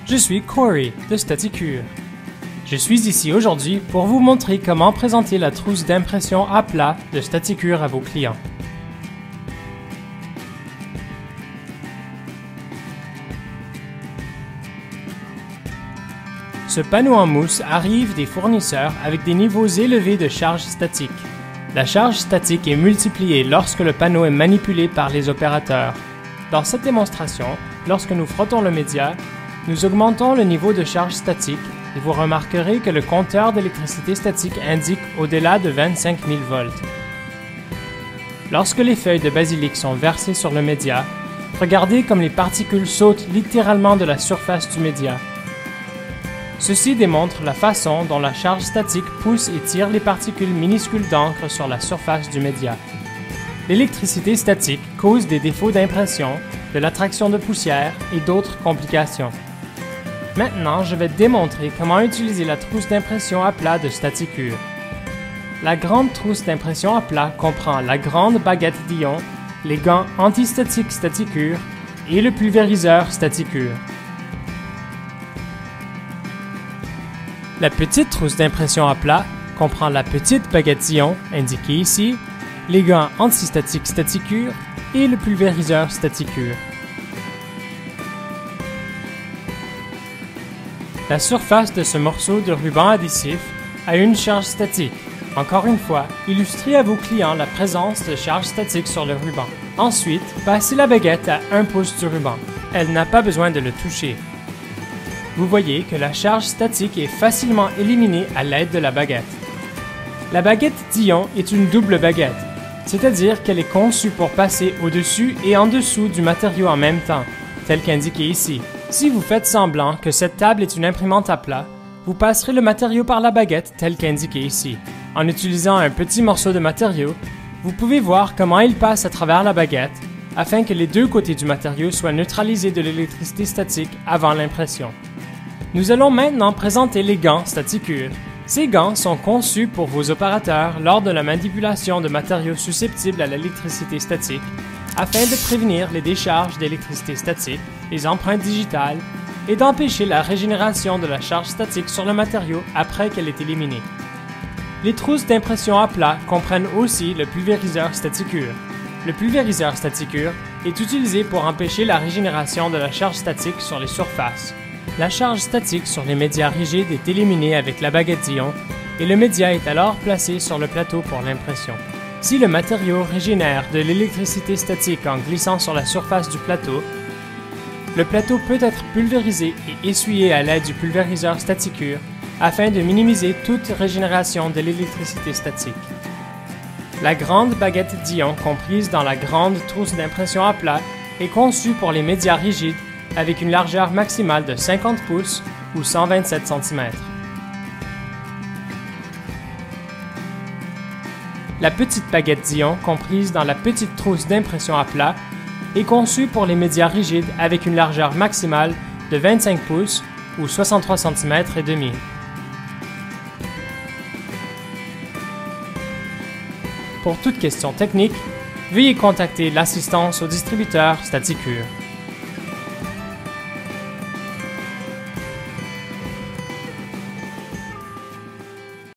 Je suis Corey de Staticure. Je suis ici aujourd'hui pour vous montrer comment présenter la trousse d'impression à plat de Staticure à vos clients. Ce panneau en mousse arrive des fournisseurs avec des niveaux élevés de charge statique. La charge statique est multipliée lorsque le panneau est manipulé par les opérateurs. Dans cette démonstration, lorsque nous frottons le média, nous augmentons le niveau de charge statique et vous remarquerez que le compteur d'électricité statique indique au-delà de 25 000 volts. Lorsque les feuilles de basilic sont versées sur le média, regardez comme les particules sautent littéralement de la surface du média. Ceci démontre la façon dont la charge statique pousse et tire les particules minuscules d'encre sur la surface du média. L'électricité statique cause des défauts d'impression, de l'attraction de poussière et d'autres complications. Maintenant, je vais démontrer comment utiliser la trousse d'impression à plat de Staticure. La grande trousse d'impression à plat comprend la grande baguette d'ion, les gants antistatiques Staticure et le pulvériseur Staticure. La petite trousse d'impression à plat comprend la petite baguette d'ion, indiquée ici, les gants antistatiques Staticure et le pulvériseur Staticure. La surface de ce morceau de ruban adhésif a une charge statique. Encore une fois, illustrez à vos clients la présence de charge statique sur le ruban. Ensuite, passez la baguette à 1 pouce du ruban. Elle n'a pas besoin de le toucher. Vous voyez que la charge statique est facilement éliminée à l'aide de la baguette. La baguette d'ion est une double baguette, c'est-à-dire qu'elle est conçue pour passer au-dessus et en dessous du matériau en même temps, tel qu'indiqué ici. Si vous faites semblant que cette table est une imprimante à plat, vous passerez le matériau par la baguette tel qu'indiqué ici. En utilisant un petit morceau de matériau, vous pouvez voir comment il passe à travers la baguette afin que les deux côtés du matériau soient neutralisés de l'électricité statique avant l'impression. Nous allons maintenant présenter les gants Staticure. Ces gants sont conçus pour vos opérateurs lors de la manipulation de matériaux susceptibles à l'électricité statique afin de prévenir les décharges d'électricité statique, les empreintes digitales et d'empêcher la régénération de la charge statique sur le matériau après qu'elle est éliminée. Les trousses d'impression à plat comprennent aussi le pulvériseur Staticure. Le pulvériseur Staticure est utilisé pour empêcher la régénération de la charge statique sur les surfaces. La charge statique sur les médias rigides est éliminée avec la baguette d'ion et le média est alors placé sur le plateau pour l'impression. Si le matériau régénère de l'électricité statique en glissant sur la surface du plateau, le plateau peut être pulvérisé et essuyé à l'aide du pulvériseur Staticure afin de minimiser toute régénération de l'électricité statique. La grande baguette d'ion comprise dans la grande trousse d'impression à plat est conçue pour les médias rigides avec une largeur maximale de 50 pouces ou 127 cm. La petite baguette d'ion comprise dans la petite trousse d'impression à plat est conçue pour les médias rigides avec une largeur maximale de 25 pouces ou 63 cm et demi. Pour toute question technique, veuillez contacter l'assistance au distributeur Staticure.